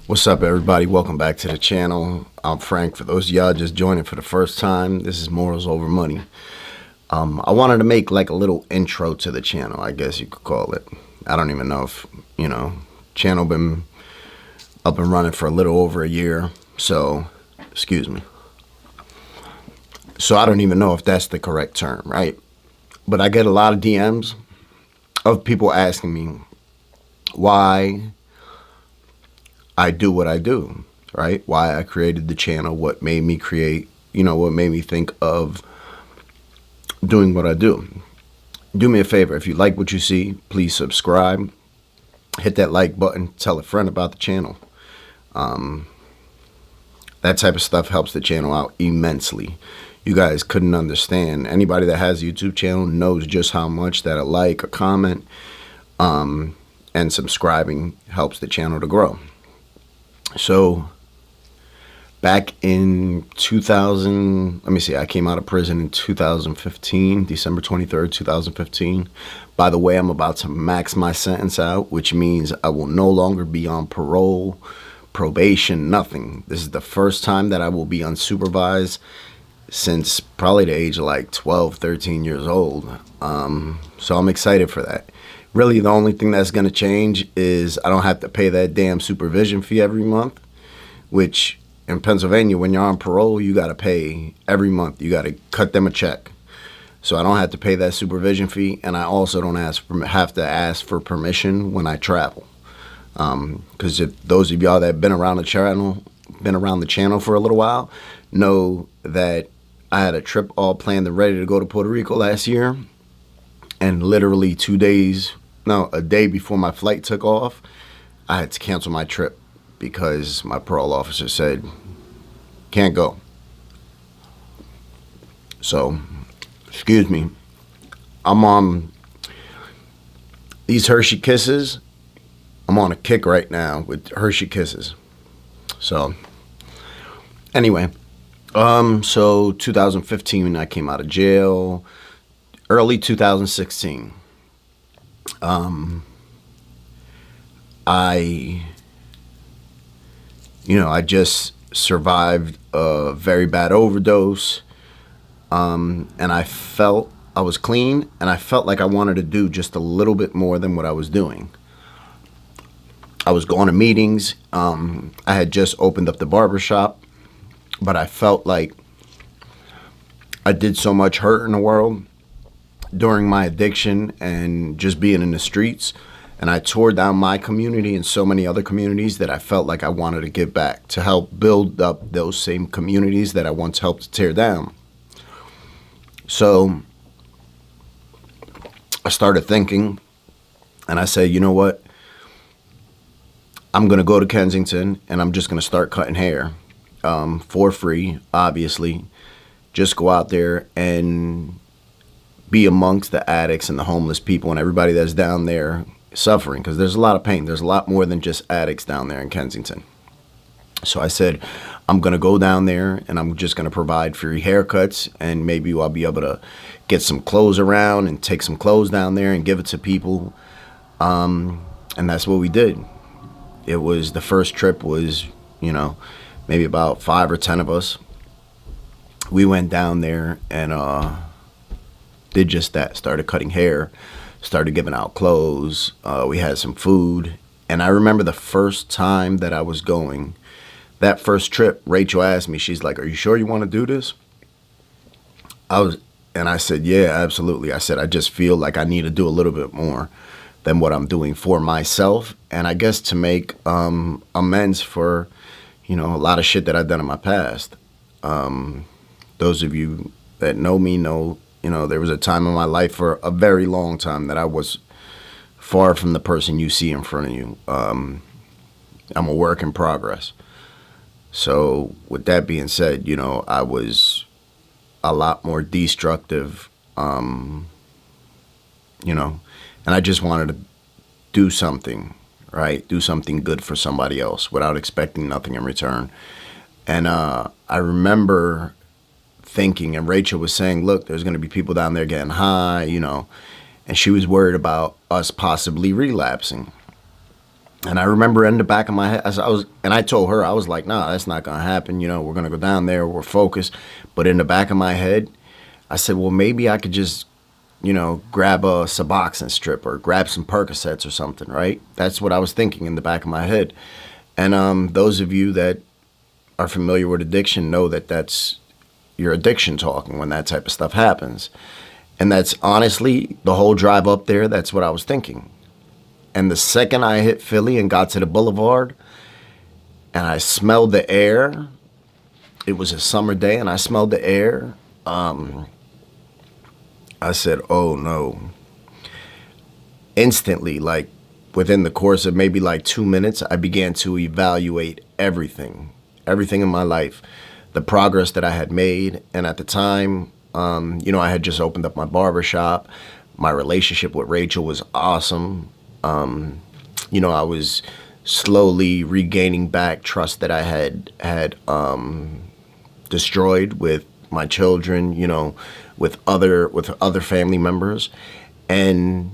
What's up, everybody? Welcome back to the channel. I'm Frank. For those of y'all just joining for the first time, this is Morals Over Money. I wanted to make like a little intro to the channel, I guess you could call it. I don't even know if, channel been up and running for a little over a year. So, excuse me. So I don't even know if that's the correct term, right? But I get a lot of DMs of people asking me why I do what I do, right? Why I created the channel, what made me create, what made me think of doing what I do. Do me a favor, if you like what you see, please subscribe, hit that like button, tell a friend about the channel. That type of stuff helps the channel out immensely. You guys couldn't understand. Anybody that has a YouTube channel knows just how much that a like, a comment, and subscribing helps the channel to grow. So back in 2000, I came out of prison in 2015, December 23rd, 2015. By the way, I'm about to max my sentence out, which means I will no longer be on parole, probation, nothing. This is the first time that I will be unsupervised since probably the age of like 12, 13 years old. So I'm excited for that. Really, the only thing that's going to change is I don't have to pay that damn supervision fee every month, which in Pennsylvania, when you're on parole, you got to pay every month. You got to cut them a check. So I don't have to pay that supervision fee, and I also don't have to ask for permission when I travel. Because if those of y'all that have been around the channel for a little while, know that I had a trip all planned and ready to go to Puerto Rico last year, and literally a day before my flight took off, I had to cancel my trip because my parole officer said, can't go. So, excuse me, I'm on these Hershey Kisses. I'm on a kick right now with Hershey Kisses. So, anyway, so 2015, I came out of jail. Early 2016, I just survived a very bad overdose, and I felt I was clean, and I felt like I wanted to do just a little bit more than what I was doing. I was going to meetings. I had just opened up the barbershop, but I felt like I did so much hurt in the world during my addiction and just being in the streets, and I tore down my community and so many other communities that I felt like I wanted to give back to help build up those same communities that I once helped to tear down. So I started thinking, and I said, you know what? I'm going to go to Kensington, and I'm just going to start cutting hair for free, obviously. Just go out there and be amongst the addicts and the homeless people and everybody that's down there suffering, because there's a lot of pain. There's a lot more than just addicts down there in Kensington. So I said, I'm going to go down there and I'm just going to provide free haircuts, and maybe I'll be able to get some clothes around and take some clothes down there and give it to people. And that's what we did. It was, the first trip was, maybe about 5 or 10 of us. We went down there and did just that. Started cutting hair, started giving out clothes. We had some food. And I remember the first time that I was going, that first trip, Rachel asked me, she's like, are you sure you want to do this? And I said, yeah, absolutely. I said, I just feel like I need to do a little bit more than what I'm doing for myself. And I guess to make amends for, a lot of shit that I've done in my past. Those of you that know me know, there was a time in my life for a very long time that I was far from the person you see in front of you. I'm a work in progress. So with that being said, I was a lot more destructive, and I just wanted to do something, right? Do something good for somebody else without expecting nothing in return. And I remember thinking, and Rachel was saying, look, there's going to be people down there getting high, and she was worried about us possibly relapsing. And I remember in the back of my head, and I told her, I was like, nah, that's not gonna happen. We're gonna go down there, we're focused. But in the back of my head, I said, well, maybe I could just, grab a Suboxone strip or grab some Percocets or something, right? That's what I was thinking in the back of my head. And those of you that are familiar with addiction know that that's your addiction talking when that type of stuff happens. And that's honestly the whole drive up there. That's what I was thinking. And the second I hit Philly and got to the boulevard and I smelled the air, it was a summer day and I smelled the air. I said, oh no. Instantly, like within the course of maybe like 2 minutes, I began to evaluate everything in my life, the progress that I had made. And at the time, I had just opened up my barber shop. My relationship with Rachel was awesome. I was slowly regaining back trust that I had destroyed with my children, with other family members. And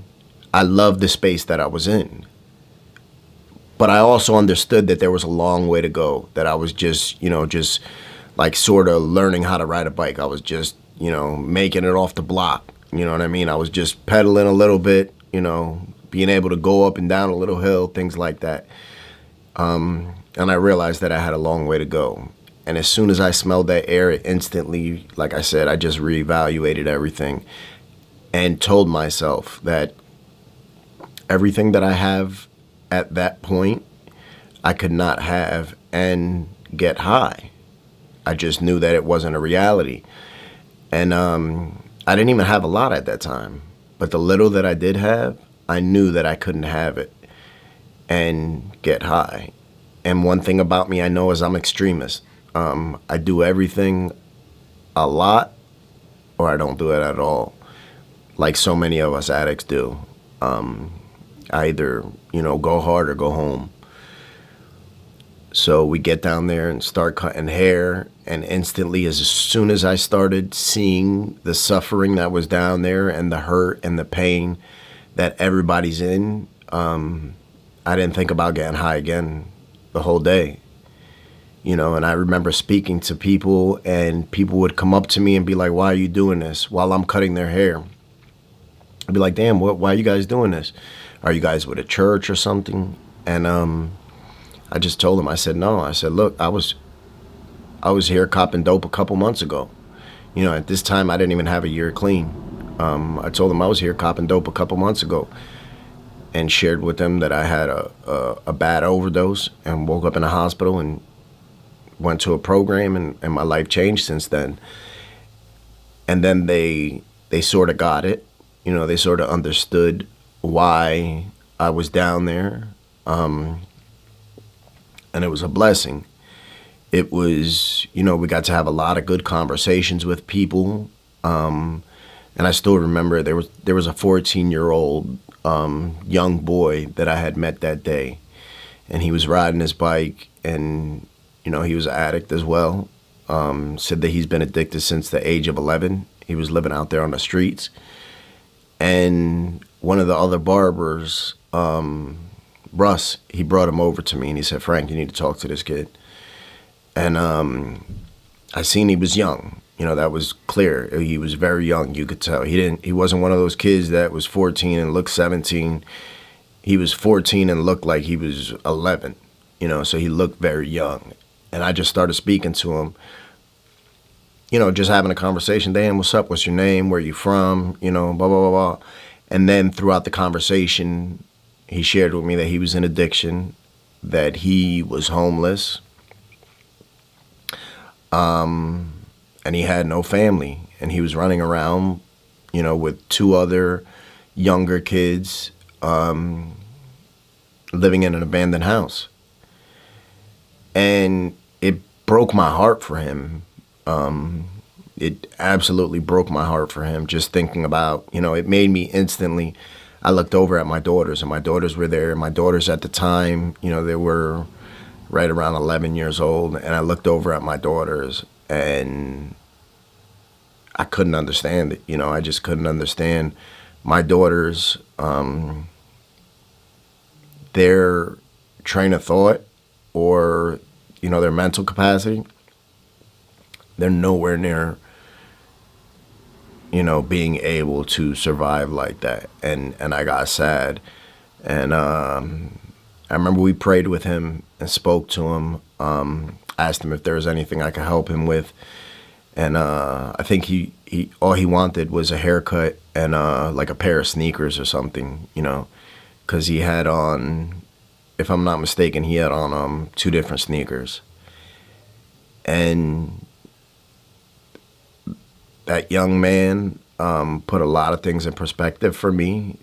I loved the space that I was in. But I also understood that there was a long way to go, that I was just like sort of learning how to ride a bike. I was just, making it off the block. You know what I mean? I was just pedaling a little bit, being able to go up and down a little hill, things like that. And I realized that I had a long way to go. And as soon as I smelled that air, it instantly, like I said, I just reevaluated everything and told myself that everything that I have at that point, I could not have and get high. I just knew that it wasn't a reality. And I didn't even have a lot at that time. But the little that I did have, I knew that I couldn't have it and get high. And one thing about me I know is I'm extremist. I do everything a lot or I don't do it at all, like so many of us addicts do. I either, go hard or go home. So we get down there and start cutting hair, and instantly, as soon as I started seeing the suffering that was down there and the hurt and the pain that everybody's in, I didn't think about getting high again the whole day. And I remember speaking to people, and people would come up to me and be like, why are you doing this? While I'm cutting their hair. I'd be like, damn, why are you guys doing this? Are you guys with a church or something? And I just told them, I said, no. I said, look, I was here copping dope a couple months ago. At this time, I didn't even have a year clean. I told them I was here copping dope a couple months ago and shared with them that I had a bad overdose and woke up in a hospital and went to a program, and my life changed since then. And then they sort of got it. They sort of understood why I was down there. And it was a blessing. It was, we got to have a lot of good conversations with people. And I still remember there was a 14-year-old young boy that I had met that day. And he was riding his bike, and, he was an addict as well. Said that he's been addicted since the age of 11. He was living out there on the streets. And one of the other barbers, Russ, he brought him over to me and he said, Frank, you need to talk to this kid. And I seen he was young. That was clear. He was very young. You could tell. He wasn't one of those kids that was 14 and looked 17. He was 14 and looked like he was 11, so he looked very young. And I just started speaking to him, just having a conversation. Dan, what's up? What's your name? Where you from? Blah, blah, blah, blah. And then throughout the conversation, he shared with me that he was in addiction, that he was homeless, and he had no family. And he was running around, with two other younger kids, living in an abandoned house. And it broke my heart for him. It absolutely broke my heart for him, just thinking about, it made me instantly, I looked over at my daughters, and my daughters were there. My daughters at the time, they were right around 11 years old. And I looked over at my daughters, and I couldn't understand it. I just couldn't understand my daughters. Their train of thought or, their mental capacity, they're nowhere near, being able to survive like that. And I got sad. And I remember we prayed with him and spoke to him, asked him if there was anything I could help him with. And I think he all he wanted was a haircut and like a pair of sneakers or something, because he had on, if I'm not mistaken, he had on 2 different sneakers. And that young man put a lot of things in perspective for me.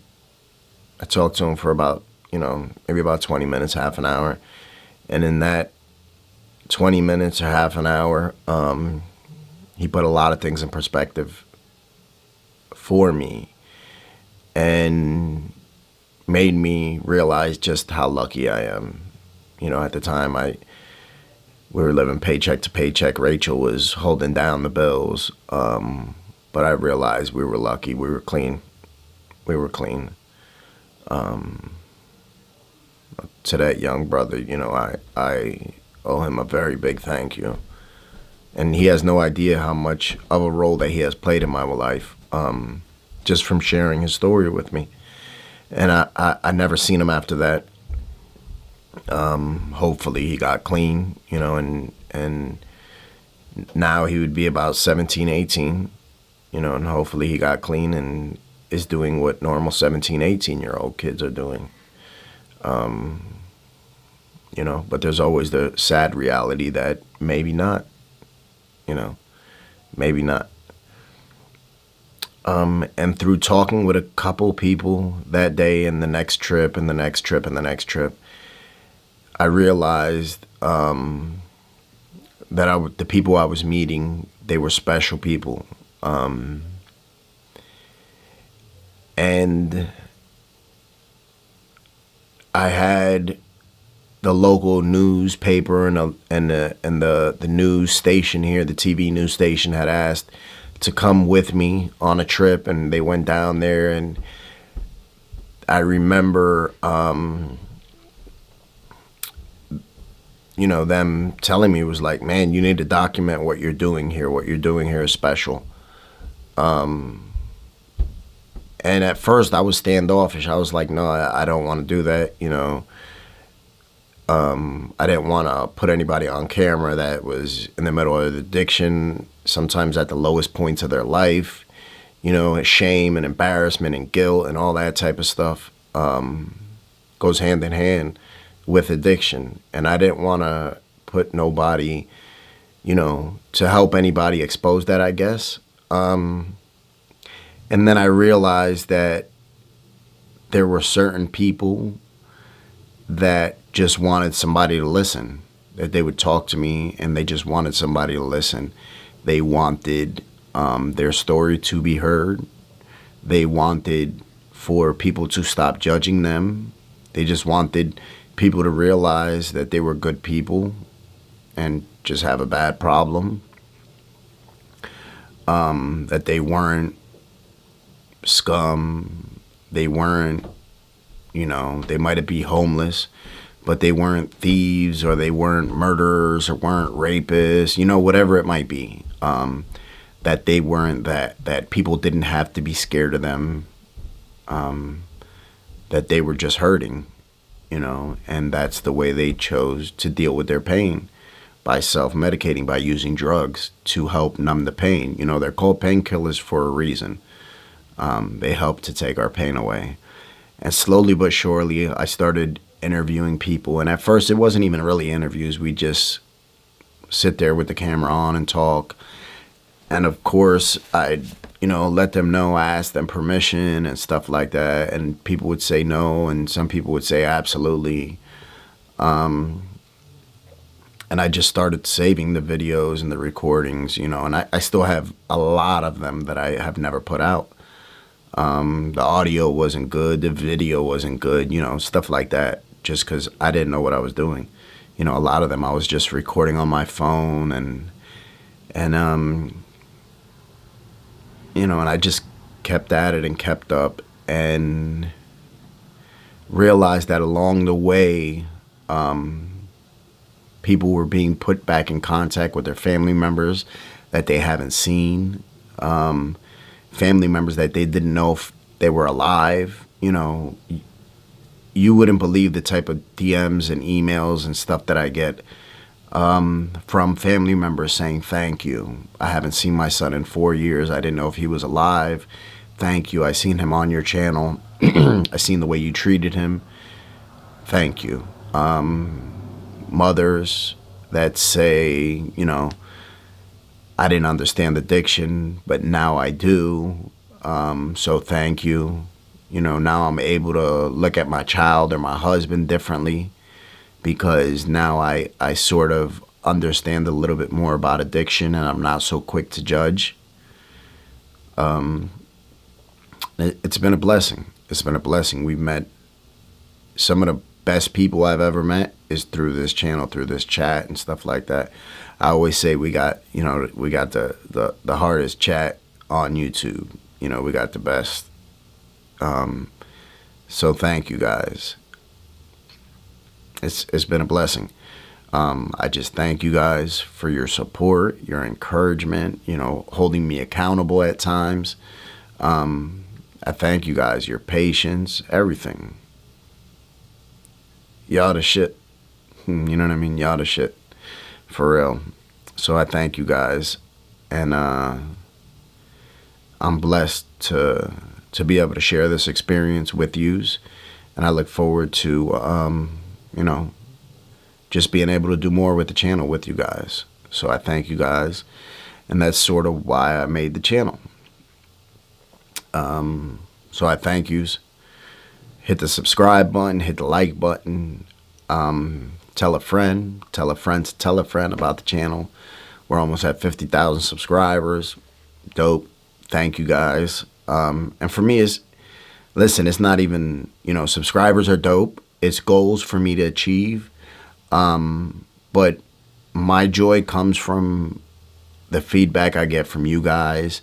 I talked to him for about, maybe about 20 minutes, half an hour. And in that 20 minutes or half an hour, he put a lot of things in perspective for me and made me realize just how lucky I am. At the time, we were living paycheck to paycheck. Rachel was holding down the bills. But I realized we were lucky. We were clean. To that young brother, I owe him a very big thank you. And he has no idea how much of a role that he has played in my life, just from sharing his story with me. And I never seen him after that. Hopefully he got clean, and now he would be about 17, 18, and hopefully he got clean and is doing what normal 17, 18-year-old kids are doing. But there's always the sad reality that maybe not, maybe not. And through talking with a couple people that day and the next trip and the next trip and the next trip, I realized that the people I was meeting, they were special people. And I had the local newspaper and the news station here, the TV news station, had asked to come with me on a trip, and they went down there. And I remember, them telling me, it was like, man, you need to document what you're doing here. What you're doing here is special. And at first I was standoffish. I was like, no, I don't want to do that. I didn't want to put anybody on camera that was in the middle of addiction, sometimes at the lowest points of their life, shame and embarrassment and guilt and all that type of stuff goes hand in hand with addiction. And I didn't want to put nobody, to help anybody expose that, I guess. And then I realized that there were certain people that just wanted somebody to listen, that they would talk to me and they just wanted somebody to listen. They wanted their story to be heard. They wanted for people to stop judging them. They just wanted people to realize that they were good people and just have a bad problem. That they weren't scum. They weren't, they might be homeless, but they weren't thieves, or they weren't murderers, or weren't rapists, whatever it might be. That they weren't that people didn't have to be scared of them. That they were just hurting, and that's the way they chose to deal with their pain, by self-medicating, by using drugs to help numb the pain. They're called painkillers for a reason. They help to take our pain away. And slowly but surely, I started interviewing people. And at first, it wasn't even really interviews. We just sit there with the camera on and talk. And of course, I'd, let them know, I asked them permission and stuff like that. And people would say no, and some people would say absolutely. And I just started saving the videos and the recordings, and I still have a lot of them that I have never put out. The audio wasn't good, the video wasn't good, stuff like that, just because I didn't know what I was doing. A lot of them I was just recording on my phone, and I just kept at it and kept up, and realized that along the way, People were being put back in contact with their family members that they haven't seen, family members that they didn't know if they were alive. You know, you wouldn't believe the type of DMs and emails and stuff that I get from family members saying, thank you. I haven't seen my son in 4 years. I didn't know if he was alive. Thank you. I seen him on your channel. I seen the way you treated him. Thank you. Mothers that say, you know, I didn't understand addiction, but now I do. So thank you. You know, now I'm able to look at my child or my husband differently because now I sort of understand a little bit more about addiction and I'm not so quick to judge. It's been a blessing. It's been a blessing. We've met some of the best people I've ever met is through this channel, through this chat and stuff like that. I always say we got the hardest chat on YouTube. You know, we got the best. So thank you guys. It's been a blessing. I just thank you guys for your support, your encouragement, you know, holding me accountable at times. I thank you guys, your patience, everything. Y'all the shit. You know what I mean? Y'all the shit. For real. So I thank you guys. And I'm blessed to be able to share this experience with yous. And I look forward to, you know, just being able to do more with the channel with you guys. So I thank you guys. And that's sort of why I made the channel. So I thank yous. Hit the subscribe button, hit the like button, tell a friend to tell a friend about the channel. We're almost at 50,000 subscribers. Dope. Thank you guys. And for me, listen, it's not even, you know, subscribers are dope. It's goals for me to achieve. But my joy comes from the feedback I get from you guys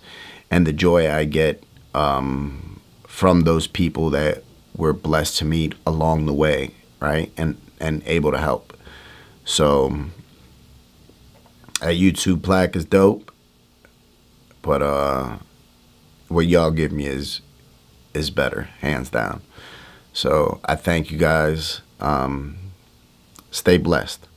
and the joy I get from those people that we're blessed to meet along the way, right? And able to help. So a YouTube plaque is dope, but what y'all give me is better, hands down. So I thank you guys. Stay blessed.